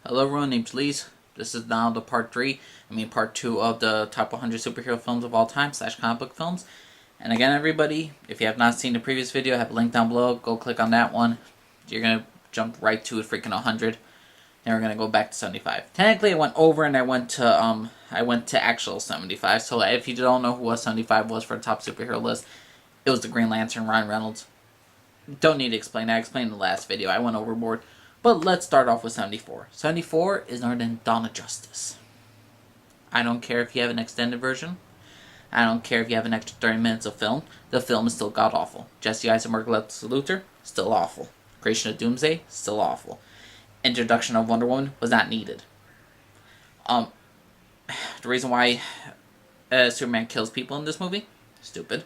Hello everyone, name's Lee's. This is now the part 2 of the top 100 superhero films of all time / comic book films. And again everybody, if you have not seen the previous video, I have a link down below, go click on that one. You're going to jump right to freaking 100. Then we're going to go back to 75. Technically I went over and I went to actual 75, so if you don't know who 75 was for the top superhero list, it was the Green Lantern, Ryan Reynolds. Don't need to explain, I explained in the last video, I went overboard. But let's start off with 74. 74 is none other than Dawn of Justice. I don't care if you have an extended version. I don't care if you have an extra 30 minutes of film. The film is still god-awful. Jesse Eisenberg, Lex Luthor, still awful. Creation of Doomsday, still awful. Introduction of Wonder Woman was not needed. The reason why Superman kills people in this movie? Stupid.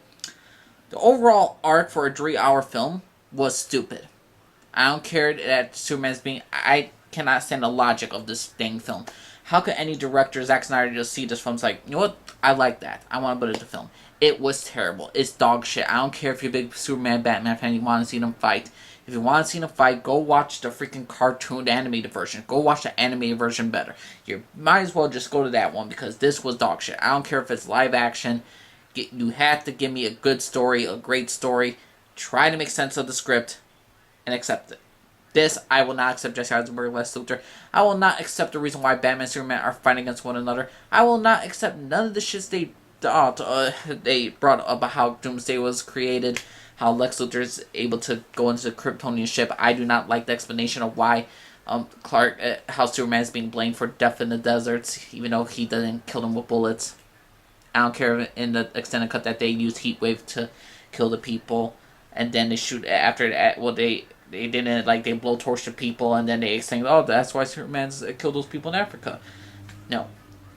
The overall arc for a 3-hour film was stupid. I don't care that Superman's being... I cannot stand the logic of this dang film. How could any director, Zack Snyder, just see this film and like, you know what? I like that. I want to put it in the film. It was terrible. It's dog shit. I don't care if you're a big Superman, Batman fan, you want to see them fight. If you want to see them fight, go watch the freaking cartoon animated version. Go watch the animated version better. You might as well just go to that one because this was dog shit. I don't care if it's live action. You have to give me a good story, a great story. Try to make sense of the script and accept it. This, I will not accept Jesse Eisenberg, Lex Luthor. I will not accept the reason why Batman and Superman are fighting against one another. I will not accept none of the shits they brought up about how Doomsday was created, how Lex Luthor is able to go into the Kryptonian ship. I do not like the explanation of why how Superman is being blamed for death in the deserts, even though he doesn't kill them with bullets. I don't care in the extended cut that they use heat wave to kill the people, and then they shoot after that. Well, they didn't, like, they blowtorch the people, and then they think, oh, that's why Superman's killed those people in Africa. No.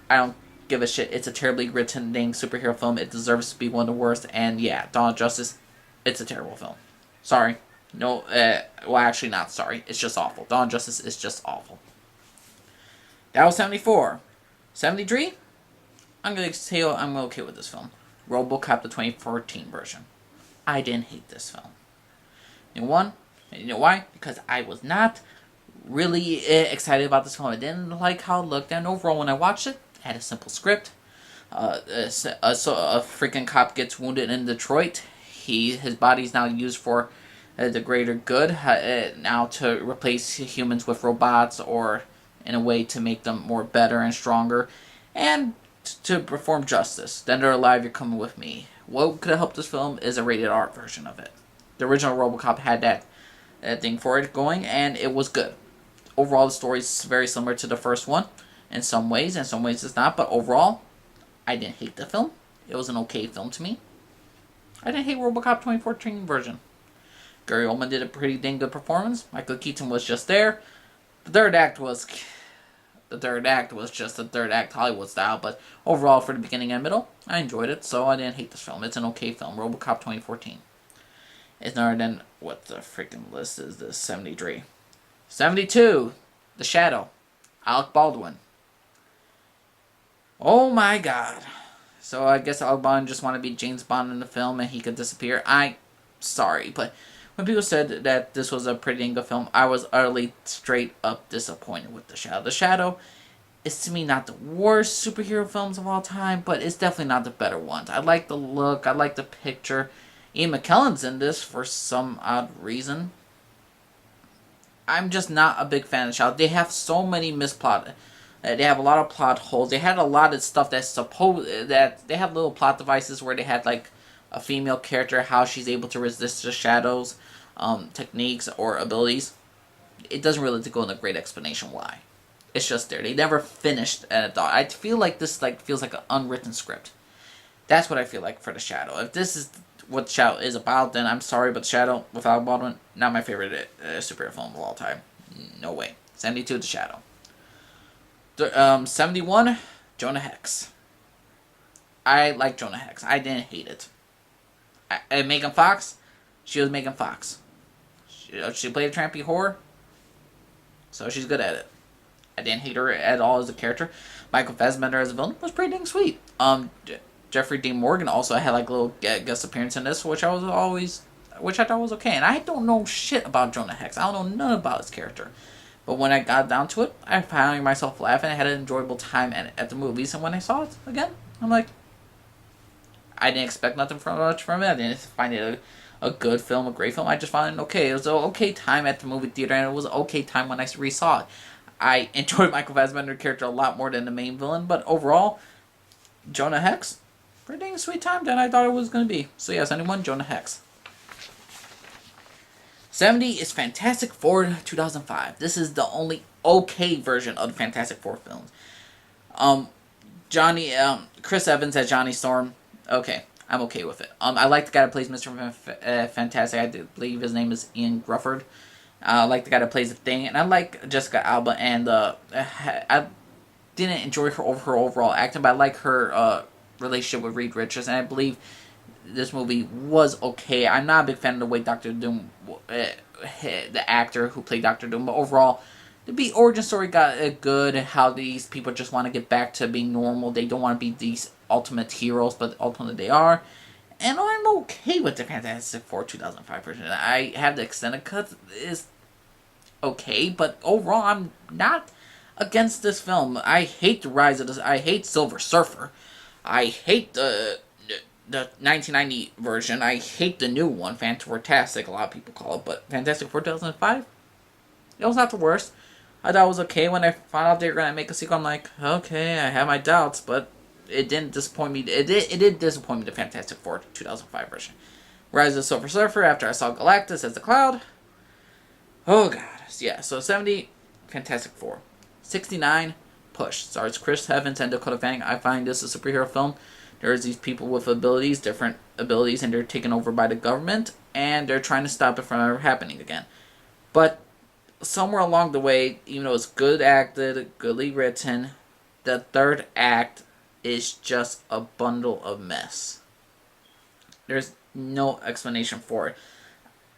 I don't give a shit. It's a terribly written dang superhero film. It deserves to be one of the worst, and yeah, Dawn of Justice, it's a terrible film. Sorry. No, well, actually not sorry. It's just awful. Dawn of Justice is just awful. That was 74. 73? I'm gonna say I'm okay with this film. RoboCop, the 2014 version. I didn't hate this film. You know why? Because I was not really excited about this film. I didn't like how it looked, and overall, when I watched it, it had a simple script. So a freaking cop gets wounded in Detroit. His body's now used for the greater good, now to replace humans with robots, or in a way to make them more better and stronger, and to perform justice. Then they're alive, you're coming with me. What could have helped this film is a rated R version of it. The original RoboCop had that thing for it going, and it was good. Overall, the story is very similar to the first one in some ways, and some ways it's not, but overall, I didn't hate the film. It was an okay film to me. I didn't hate RoboCop 2014 version. Gary Oldman did a pretty dang good performance. Michael Keaton was just there. The third act was just the third act Hollywood style, but overall, for the beginning and middle, I enjoyed it, so I didn't hate this film. It's an okay film. RoboCop 2014. It's none other than, what the freaking list is this? 73. 72, The Shadow, Alec Baldwin. Oh my god. So I guess Alec Baldwin just wanted to be James Bond in the film and he could disappear. Sorry, but when people said that this was a pretty dang good film, I was utterly straight up disappointed with The Shadow. The Shadow is, to me, not the worst superhero films of all time, but it's definitely not the better ones. I like the look, I like the picture. Ian McKellen's in this for some odd reason. I'm just not a big fan of the Shadow. They have so many misplot. They have a lot of plot holes. They had a lot of stuff that they have little plot devices where they had like a female character, how she's able to resist the shadows, techniques or abilities. It doesn't really go into great explanation why. It's just there. They never finished at all. I feel like this feels like an unwritten script. That's what I feel like for the Shadow. If this is what the Shadow is about, then I'm sorry, but Shadow with Alec Baldwin, not my favorite superhero film of all time. No way. 72, The Shadow. 71, Jonah Hex. I like Jonah Hex. I didn't hate it. Megan Fox, she was Megan Fox. She played a trampy whore, so she's good at it. I didn't hate her at all as a character. Michael Fassbender as a villain was pretty dang sweet. Jeffrey Dean Morgan also had like a little guest appearance in this, which I thought was okay. And I don't know shit about Jonah Hex. I don't know none about his character. But when I got down to it, I found myself laughing. I had an enjoyable time at the movies, and when I saw it again, I'm like, I didn't expect nothing much from it. I didn't find it a good film, a great film. I just found it okay. It was an okay time at the movie theater, and it was an okay time when I resaw it. I enjoyed Michael Fassbender's character a lot more than the main villain, but overall, Jonah Hex, pretty dang sweet time than I thought it was going to be. So yes, anyone, Jonah Hex. 70 is Fantastic Four 2005. This is the only okay version of the Fantastic Four films. Chris Evans as Johnny Storm. Okay, I'm okay with it. I like the guy that plays Mr. Fantastic. I believe his name is Ian Grufford. I like the guy that plays the Thing, and I like Jessica Alba. And I didn't enjoy her overall acting, but I like her relationship with Reed Richards, and I believe this movie was okay. I'm not a big fan of the way Doctor Doom, the actor who played Doctor Doom, but overall, the origin story got good. How these people just want to get back to being normal. They don't want to be these ultimate heroes, but ultimately they are. And I'm okay with the Fantastic Four 2005 version. I have the extended cut is okay, but overall I'm not against this film. I hate the rise of this. I hate Silver Surfer. I hate the 1990 version. I hate the new one, Fantastic, a lot of people call it, but Fantastic Four 2005, it was not the worst. I thought it was okay. When I found out they were going to make a sequel, I'm like, okay, I have my doubts, but it didn't disappoint me. It did disappoint me, the Fantastic Four 2005 version. Rise of the Silver Surfer, after I saw Galactus as the Cloud. Oh, God. Yeah, so 70, Fantastic Four. 69, Push. Stars Chris Evans and Dakota Fanning. I find this a superhero film. There's these people with abilities, different abilities, and they're taken over by the government, and they're trying to stop it from ever happening again. But somewhere along the way, even though it's good acted, goodly written, the third act is just a bundle of mess. There's no explanation for it.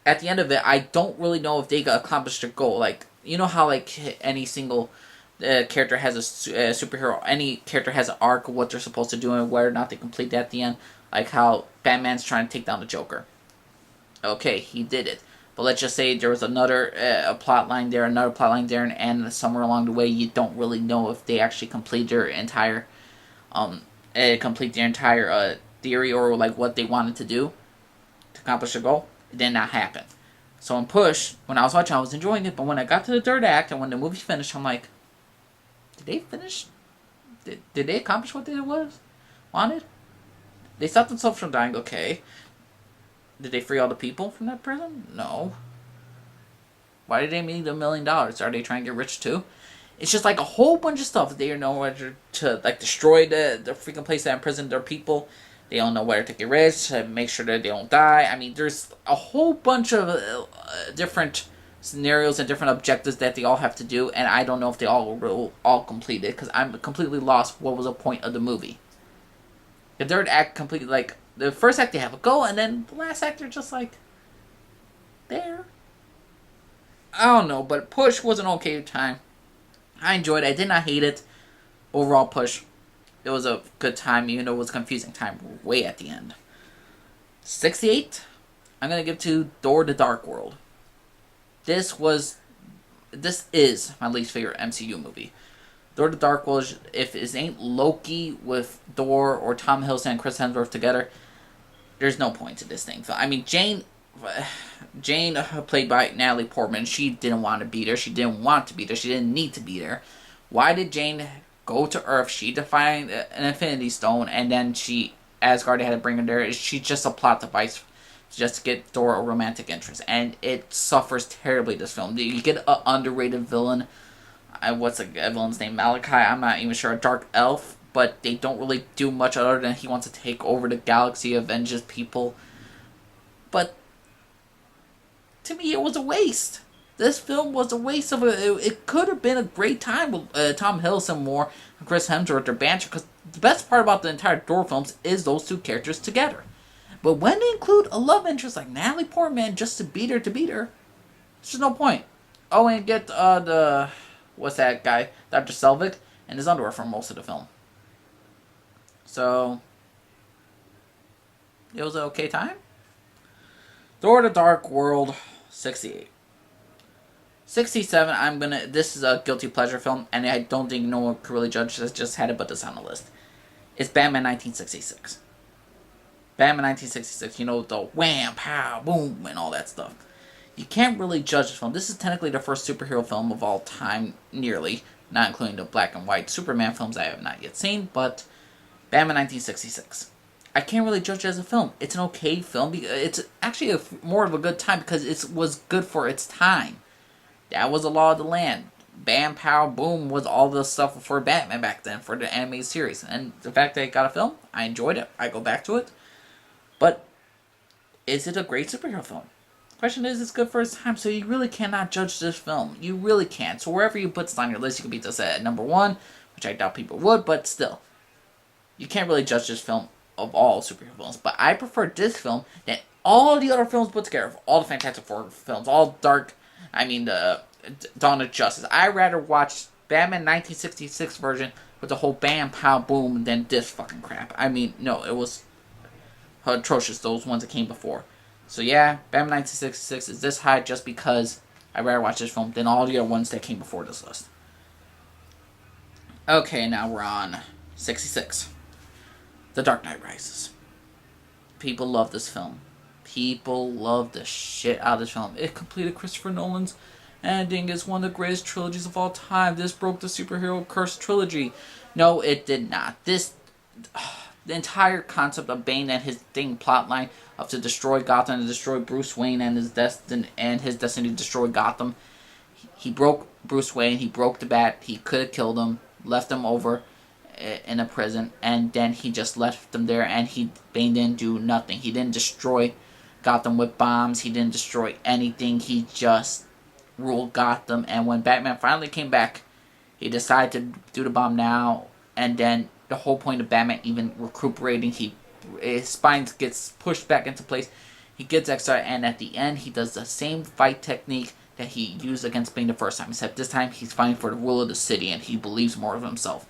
At the end of it, I don't really know if they accomplished their goal. Like, you know how like any single character has a superhero, any character has an arc of what they're supposed to do and whether or not they complete that at the end. Like how Batman's trying to take down the Joker. Okay, he did it. But let's just say there was another plot line there, another plot line there, and somewhere along the way you don't really know if they actually complete their entire theory or like what they wanted to do to accomplish the goal. It did not happen. So in Push, when I was watching, I was enjoying it, but when I got to the third act and when the movie finished, I'm like, did they finish? Did they accomplish what they wanted? They stopped themselves from dying, okay. Did they free all the people from that prison? No. Why did they need $1 million? Are they trying to get rich too? It's just like a whole bunch of stuff. They don't know whether to like destroy the freaking place that imprisoned their people. They don't know whether to get rich, to make sure that they don't die. I mean, there's a whole bunch of different scenarios and different objectives that they all have to do, and I don't know if they all complete it, because I'm completely lost what was the point of the movie. The third act completely, like, the first act they have a goal, and then the last act they're just like, there. I don't know, but Push was an okay time. I enjoyed it. I did not hate it. Overall, Push, it was a good time, even though it was a confusing time way at the end. 68, I'm going to give to Thor: The Dark World. This is my least favorite MCU movie. Thor: The Dark World, if it ain't Loki with Thor or Tom Hiddleston and Chris Hemsworth together, there's no point to this thing. I mean, Jane, played by Natalie Portman, she didn't want to be there. She didn't want to be there. She didn't need to be there. Why did Jane go to Earth? She defined an Infinity Stone, and then Asgard had to bring her there. She's just a plot device just to get Thor a romantic interest, and it suffers terribly, this film. You get an underrated villain. What's the villain's name? Malachi? I'm not even sure. A dark elf, but they don't really do much other than he wants to take over the galaxy, avenge his people. But to me, it was a waste. This film was a waste of it could have been a great time with Tom Hiddleston more and Chris Hemsworth, their banter, because the best part about the entire Thor films is those two characters together. But when they include a love interest like Natalie Portman just to beat her, there's just no point. Oh, and get what's that guy, Dr. Selvig, in his underwear for most of the film. So it was an okay time. Thor: The Dark World, 68. 67, this is a guilty pleasure film, and I don't think no one could really judge this, just had to put this on the list. It's Batman 1966. Batman 1966, you know, the wham, pow, boom, and all that stuff. You can't really judge this film. This is technically the first superhero film of all time, nearly, not including the black and white Superman films I have not yet seen, but Batman 1966. I can't really judge it as a film. It's an okay film. It's actually more of a good time because it was good for its time. That was the law of the land. Bam, pow, boom was all the stuff for Batman back then, for the animated series. And the fact that it got a film, I enjoyed it. I go back to it. But, is it a great superhero film? The question is, it's good for its time, so you really cannot judge this film. You really can't. So wherever you put this on your list, you could be this at number 1, which I doubt people would, but still. You can't really judge this film of all superhero films. But I prefer this film than all the other films put together. All the Fantastic Four films, all dark... the Dawn of Justice. I'd rather watch Batman 1966 version with the whole bam, pow, boom than this fucking crap. No, it was atrocious, those ones that came before. So yeah, Batman 1966 is this high just because I'd rather watch this film than all the other ones that came before this list. Okay, now we're on 66. The Dark Knight Rises. People love this film. People love the shit out of this film. It completed Christopher Nolan's ending. It's one of the greatest trilogies of all time. This broke the superhero curse trilogy. No, it did not. The entire concept of Bane and his plotline of to destroy Gotham, to destroy Bruce Wayne and his destiny to destroy Gotham. He broke Bruce Wayne. He broke the bat. He could have killed him, left him over in a prison, and then he just left them there. And Bane didn't do nothing. He didn't destroy Gotham with bombs. He didn't destroy anything. He just ruled Gotham. And when Batman finally came back, he decided to do the bomb now. And then the whole point of Batman even recuperating, his spine gets pushed back into place. He gets extra, and at the end, he does the same fight technique that he used against Bane the first time. Except this time, he's fighting for the rule of the city, and he believes more of himself.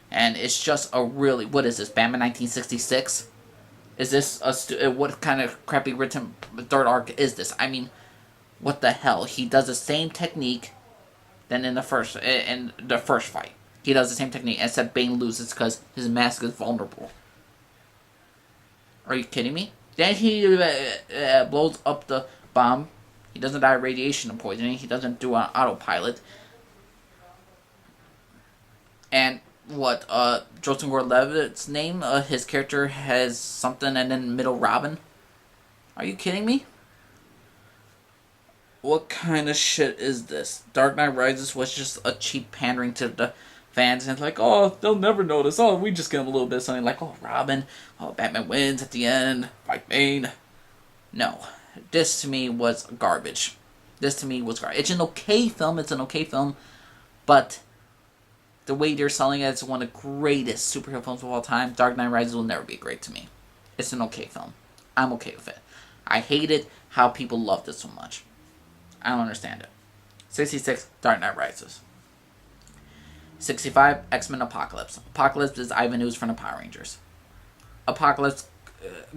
And it's just a really... What is this, Batman 1966? Is this what kind of crappy written third arc is this? What the hell? He does the same technique than in the first fight. He does the same technique, except Bane loses because his mask is vulnerable. Are you kidding me? Then he blows up the bomb. He doesn't die of radiation poisoning. He doesn't do an autopilot. And what, Joseph Gordon-Levitt's name, his character has something and then middle Robin? Are you kidding me? What kind of shit is this? Dark Knight Rises was just a cheap pandering to the fans, and like, oh, they'll never notice. Oh, we just give them a little bit of something like, oh, Robin, oh, Batman wins at the end, fight Bane. No, this to me was garbage. It's an okay film, but the way they're selling it, it's one of the greatest superhero films of all time. Dark Knight Rises will never be great to me. It's an okay film. I'm okay with it. I hated how people loved it so much. I don't understand it. 66, Dark Knight Rises. 65, X-Men Apocalypse. Apocalypse is Ivan Ooze from the Power Rangers. Apocalypse,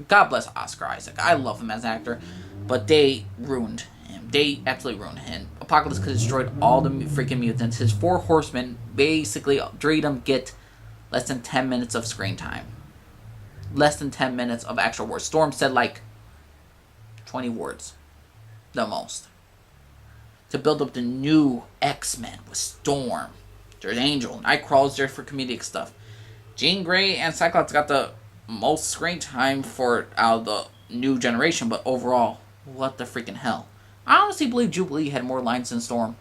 God bless Oscar Isaac. I love him as an actor, but they ruined him. They absolutely ruined him. Apocalypse could have destroyed all the freaking mutants. His 4 horsemen basically made him get less than 10 minutes of screen time. Less than 10 minutes of actual words. Storm said like 20 words. The most. To build up the new X-Men with Storm. There's Angel. Nightcrawler's there for comedic stuff. Jean Grey and Cyclops got the most screen time out of the new generation, but overall, what the freaking hell? I honestly believe Jubilee had more lines than Storm.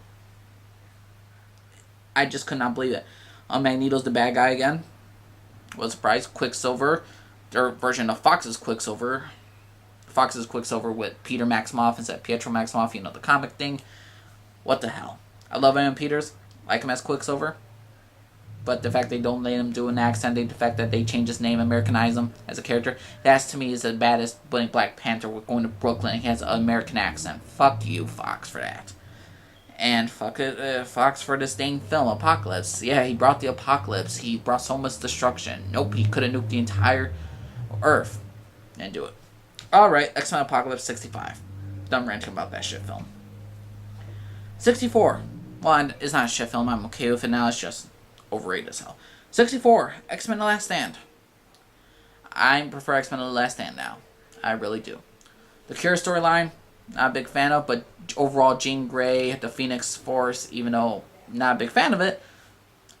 I just could not believe it. Magneto's the bad guy again. Was surprised. Quicksilver, their version of Fox's Quicksilver. Fox's Quicksilver with Peter Maximoff instead of Pietro Maximoff, the comic thing. What the hell? I love Evan Peters. Like him as Quicksilver. But the fact they don't let him do an accent, the fact that they change his name, Americanize him as a character, that to me is as bad as putting Black Panther with going to Brooklyn and he has an American accent. Fuck you, Fox, for that. And fuck it, Fox for this dang film, Apocalypse. Yeah, he brought the apocalypse. He brought so much destruction. Nope, he could have nuked the entire Earth. Didn't do it. Alright, X-Men Apocalypse 65. Done ranting about that shit film. 64. Well, it's not a shit film. I'm okay with it now. It's just overrated as hell. 64. X-Men The Last Stand. I prefer X-Men The Last Stand now. I really do. The Cure storyline, not a big fan of, but overall, Jean Grey, the Phoenix Force, even though not a big fan of it,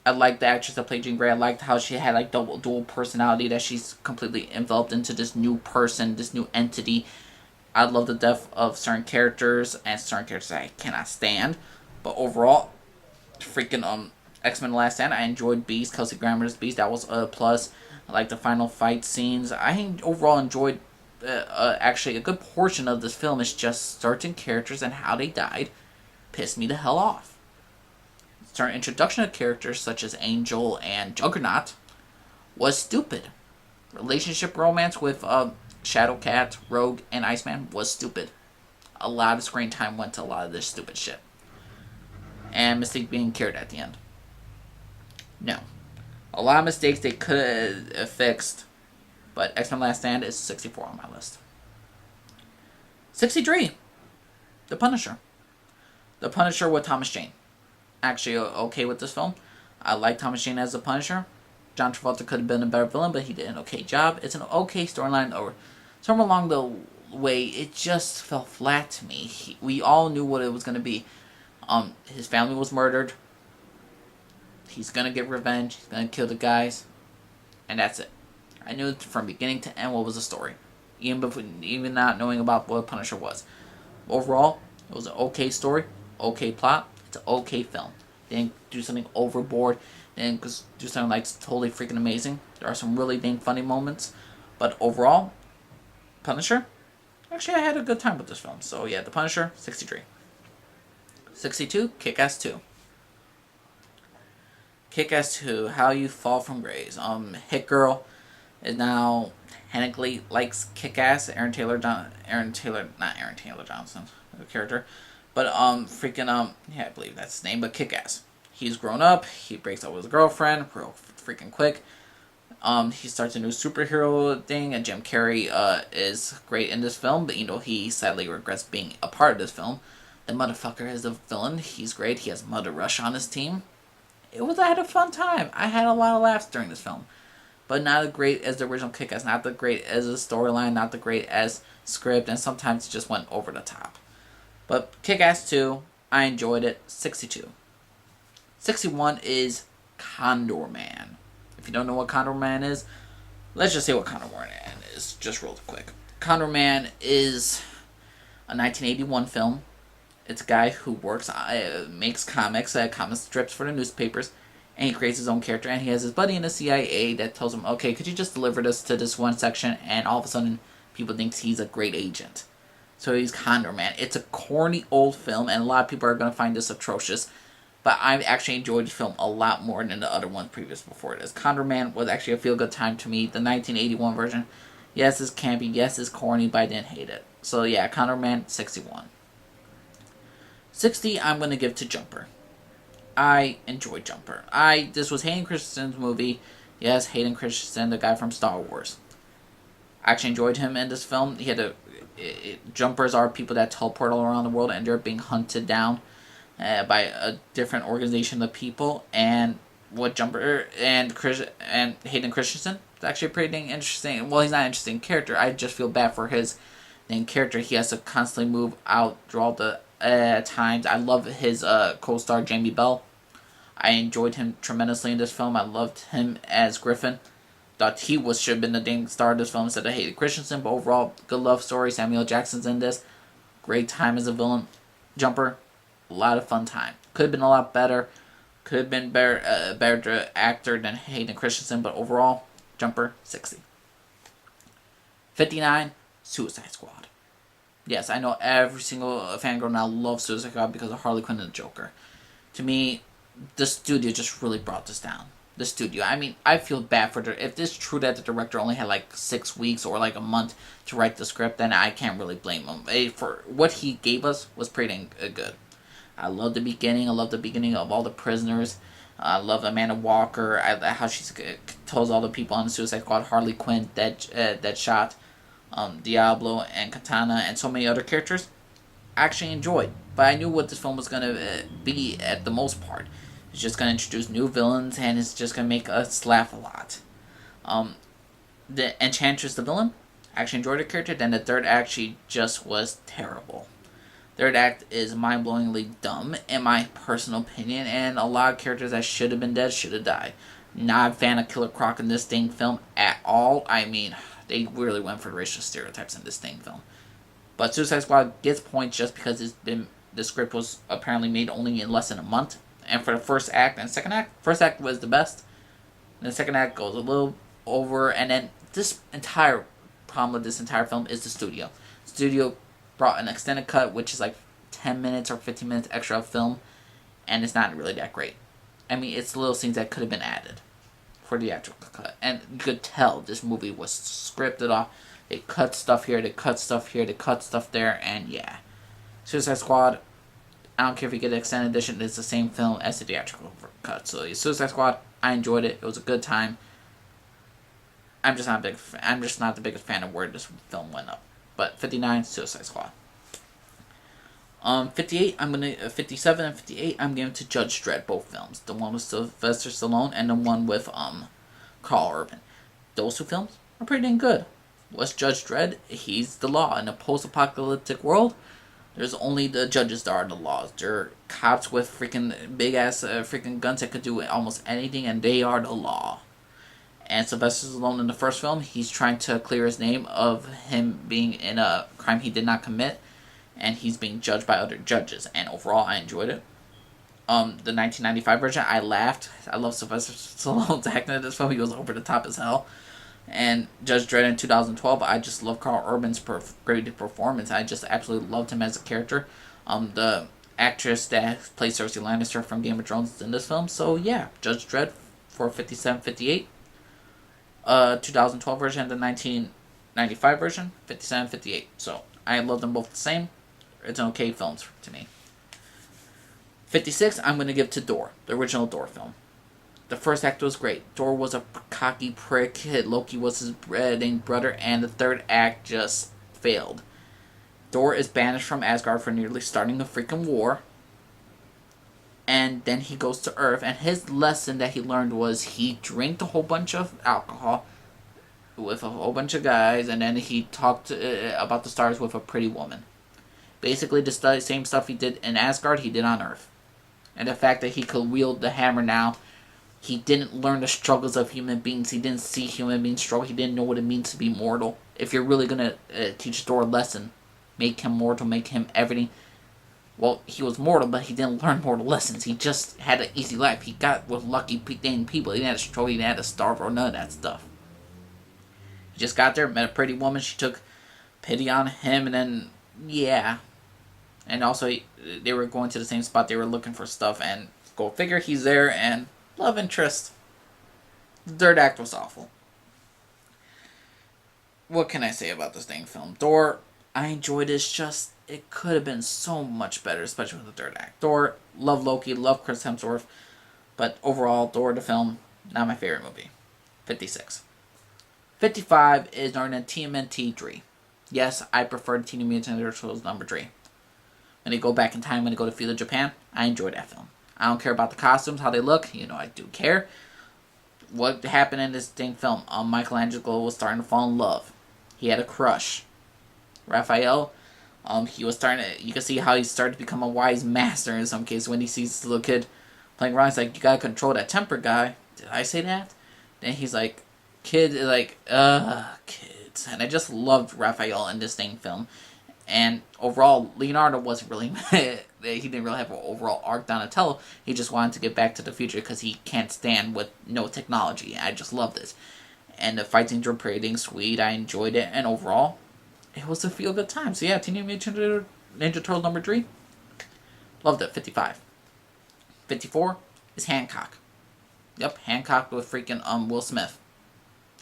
I liked the actress that played Jean Grey. I liked how she had like dual personality, that she's completely enveloped into this new person, this new entity. I love the death of certain characters and certain characters I cannot stand. But overall, freaking X-Men The Last Stand, I enjoyed Beast, Kelsey Grammer's Beast. That was a plus. I like the final fight scenes. I overall enjoyed actually a good portion of this film. Is just certain characters and how they died pissed me the hell off. Certain introduction of characters such as Angel and Juggernaut was stupid. Relationship romance with Shadowcat, Rogue, and Iceman was stupid. A lot of screen time went to a lot of this stupid shit. And Mystique being cured at the end. No. A lot of mistakes they could have fixed, but X-Men Last Stand is 64 on my list. 63. The Punisher. The Punisher with Thomas Jane. Actually okay with this film. I like Thomas Jane as the Punisher. John Travolta could have been a better villain, but he did an okay job. It's an okay storyline, or somewhere along the way, it just fell flat to me. We all knew what it was going to be. His family was murdered. He's going to get revenge. He's going to kill the guys. And that's it. I knew from beginning to end what was the story. Even not knowing about what Punisher was. Overall, it was an okay story, okay plot. It's an okay film. They didn't do something overboard. They didn't do something like totally freaking amazing. There are some really dang funny moments. But overall, Punisher, actually I had a good time with this film. So yeah, The Punisher, 63. 62, Kick-Ass 2. Kick-Ass 2, How You Fall from Grace. Hit Girl is now technically likes Kick-Ass. Aaron Taylor Johnson, the character, but yeah, I believe that's his name. But Kick-Ass, he's grown up. He breaks up with his girlfriend real freaking quick. He starts a new superhero thing, and Jim Carrey is great in this film, but he sadly regrets being a part of this film. The motherfucker is the villain. He's great. He has Mother Rush on his team. I had a fun time. I had a lot of laughs during this film. But not as great as the original Kick-Ass. Not the great as the storyline. Not the great as script. And sometimes it just went over the top. But Kick-Ass 2, I enjoyed it. 62. 61 is Condor Man. If you don't know what Condor Man is, let's just say what Condor Man is. Just real quick. Condor Man is a 1981 film. It's a guy who makes comic strips for the newspapers, and he creates his own character, and he has his buddy in the CIA that tells him, okay, could you just deliver this to this one section, and all of a sudden, people think he's a great agent. So he's Condor Man. It's a corny old film, and a lot of people are going to find this atrocious, but I actually enjoyed the film a lot more than the other one previous before this. Condor Man was actually a feel-good time to me. The 1981 version, yes, it's campy, yes, it's corny, but I didn't hate it. So yeah, Condor Man, 61. 60, I'm going to give to Jumper. I enjoyed Jumper. This was Hayden Christensen's movie. Yes, Hayden Christensen, the guy from Star Wars. I actually enjoyed him in this film. He had Jumpers are people that teleport all around the world, and they're being hunted down by a different organization of people. And what Jumper and Hayden Christensen, it's actually a pretty dang interesting. Well, he's not an interesting character. I just feel bad for his dang character. He has to constantly move out through all the times. I love his co-star Jamie Bell. I enjoyed him tremendously in this film. I loved him as Griffin. Thought he should have been the dang star of this film instead of Hayden Christensen. But overall, good love story. Samuel Jackson's in this. Great time as a villain. Jumper, a lot of fun time. Could have been a lot better. Could have been better actor than Hayden Christensen. But overall, Jumper, 60. 59, Suicide Squad. Yes, I know every single fangirl now loves Suicide Squad because of Harley Quinn and the Joker. To me, the studio just really brought this down. The studio. I mean, I feel bad for if it's true that the director only had like 6 weeks or like a month to write the script, then I can't really blame him. For what he gave us was pretty good. I love the beginning. I love the beginning of all the prisoners. I love Amanda Walker. How she tells all the people on the Suicide Squad, Harley Quinn, Deadshot, Diablo, and Katana, and so many other characters. I actually enjoyed. but I knew what this film was gonna be at the most part. It's just gonna introduce new villains, and it's just gonna make us laugh a lot. The Enchantress, the villain, I actually enjoyed her character. Then the third act, she just was terrible. Third act is mind-blowingly dumb, in my personal opinion, and a lot of characters that should have been dead should have died. Not a fan of Killer Croc in this dang film at all. I mean, they really went for racial stereotypes in this dang film. But Suicide Squad gets points just because the script was apparently made only in less than a month. And for the first act and second act, first act was the best. And the second act goes a little over, and then this entire problem with this entire film is the studio. Studio brought an extended cut, which is like 10 minutes or 15 minutes extra of film, and it's not really that great. I mean, it's little scenes that could have been added for the theatrical cut, and you could tell this movie was scripted off. They cut stuff here, they cut stuff here, they cut stuff there, and yeah. Suicide Squad, I don't care if you get the extended edition, it's the same film as the theatrical cut. So Suicide Squad, I enjoyed it. It was a good time. I'm just not the biggest fan of where this film went up. But 59, Suicide Squad. 57 and 58, I'm giving to Judge Dredd, both films. The one with Sylvester Stallone and the one with Carl Urban. Those two films are pretty dang good. What's Judge Dredd? He's the law. In a post-apocalyptic world, there's only the judges that are the laws. They're cops with freaking big-ass freaking guns that could do almost anything, and they are the law. And Sylvester Stallone in the first film, he's trying to clear his name of him being in a crime he did not commit, and he's being judged by other judges. And overall, I enjoyed it. The 1995 version, I laughed. I love Sylvester Stallone's acting in this film. He was over the top as hell. And Judge Dredd in 2012, I just love Carl Urban's great performance. I just absolutely loved him as a character. The actress that plays Cersei Lannister from Game of Thrones is in this film. So yeah, Judge Dredd for 57-58. 2012 version and the 1995 version, 57-58. So I love them both the same. It's an okay films to me. 56, I'm going to give to Thor, the original Thor film. The first act was great. Thor was a cocky prick. Loki was his brother, and the third act just failed. Thor is banished from Asgard for nearly starting a freaking war. And then he goes to Earth, and his lesson that he learned was he drank a whole bunch of alcohol with a whole bunch of guys, and then he talked about the stars with a pretty woman. Basically, the same stuff he did in Asgard, he did on Earth. And the fact that he could wield the hammer now, he didn't learn the struggles of human beings. He didn't see human beings struggle. He didn't know what it means to be mortal. If you're really going to teach Thor a lesson, make him mortal, make him everything. Well, he was mortal, but he didn't learn mortal lessons. He just had an easy life. He got with lucky dang people. He didn't have to struggle. He didn't have to starve or none of that stuff. He just got there, met a pretty woman. She took pity on him, and then, yeah. And also, they were going to the same spot. They were looking for stuff, and go figure, he's there, and love interest. The third act was awful. What can I say about this dang film? Thor, I enjoyed it. It's just, it could have been so much better, especially with the third act. Thor, love Loki, love Chris Hemsworth, but overall, Thor, the film, not my favorite movie. 56. 55 is known as TMNT 3. Yes, I prefer the Teenage Mutant Ninja Turtles number 3. When they go back in time, when they go to Feudal Japan, I enjoy that film. I don't care about the costumes, how they look. You know, I do care. What happened in this dang film? Michelangelo was starting to fall in love. He had a crush. Raphael, he was starting to, you can see how he started to become a wise master in some cases when he sees this little kid playing around. He's like, you gotta control that temper, guy. Did I say that? Then he's like, kids. And I just loved Raphael in this dang film. And overall, Leonardo wasn't really, he didn't really have an overall arc Donatello. He just wanted to get back to the future because he can't stand with no technology. I just love this. And the fight scenes were pretty dang sweet. I enjoyed it. And overall, it was a feel-good time. So yeah, Teenage Mutant Ninja Turtles number 3. Loved it. 55. 54 is Hancock. Yep, Hancock with freaking Will Smith.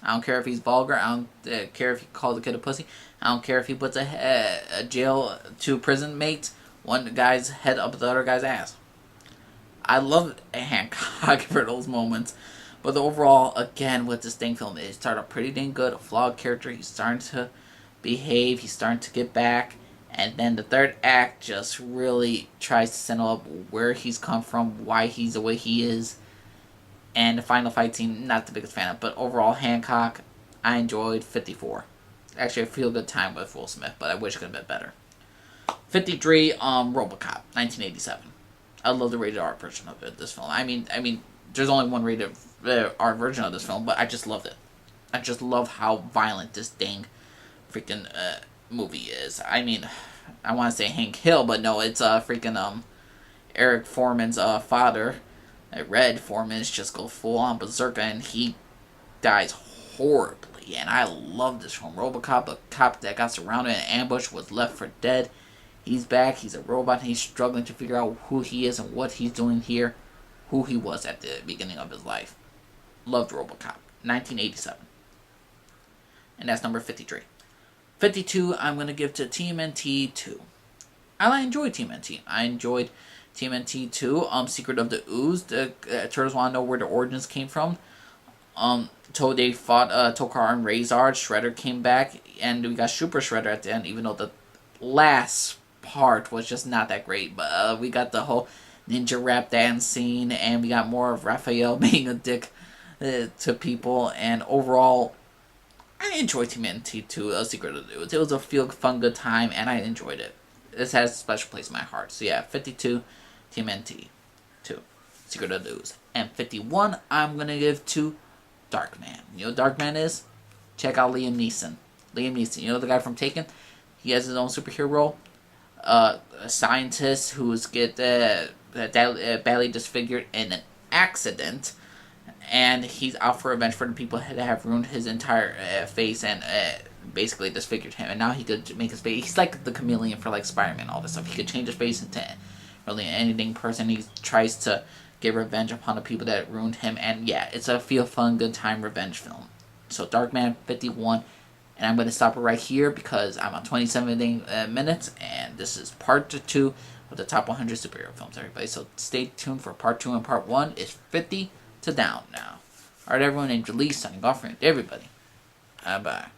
I don't care if he's vulgar. I don't care if he calls a kid a pussy. I don't care if he puts a jail to prison mate one guy's head up the other guy's ass. I love Hancock for those moments. But the overall, again, with this dang film, it started pretty dang good. A flawed character. He's starting to behave. He's starting to get back. And then the third act just really tries to set up where he's come from, why he's the way he is. And the final fight scene, not the biggest fan of, but overall, Hancock, I enjoyed 54. Actually, I feel a good time with Will Smith, but I wish it could have been better. 53, RoboCop, 1987. I love the rated R version of this film. I mean, there's only one rated R version of this film, but I just loved it. I just love how violent this dang freaking movie is. I mean, I want to say Hank Hill, but no, it's freaking Eric Foreman's father. Red Foreman is just go full on berserker, and he dies horribly. And I love this film. RoboCop, a cop that got surrounded and ambushed, was left for dead. He's back. He's a robot. And he's struggling to figure out who he is and what he's doing here, who he was at the beginning of his life. Loved RoboCop, 1987. And that's number 53. 52, I'm going to give to TMNT 2. I enjoyed TMNT. I enjoyed TMNT 2. Secret of the Ooze. The Turtles want to know where the origins came from. They fought Tokar and Razor. Shredder came back. And we got Super Shredder at the end, even though the last part was just not that great. But we got the whole ninja rap dance scene. And we got more of Raphael being a dick to people. And overall, I enjoyed TMNT 2, Secret of the Ooze. It was a fun, good time, and I enjoyed it. This has a special place in my heart. So yeah, 52, TMNT 2, Secret of the Ooze. And 51, I'm going to give to Darkman. You know what Darkman is? Check out Liam Neeson. Liam Neeson, you know the guy from Taken? He has his own superhero role. A scientist who's badly disfigured in an accident. And he's out for revenge for the people that have ruined his entire face and basically disfigured him. And now he could make his face. He's like the chameleon for like Spider-Man and all this stuff. He could change his face into really anything person. He tries to get revenge upon the people that ruined him. And yeah, it's a feel fun, good time revenge film. So Darkman 51. And I'm going to stop it right here because I'm on 27 minutes. And this is part 2 of the top 100 superhero films, everybody. So stay tuned for part 2 and part 1. It's 50 to down now. Alright, everyone, named Lee signing off for everybody. Bye.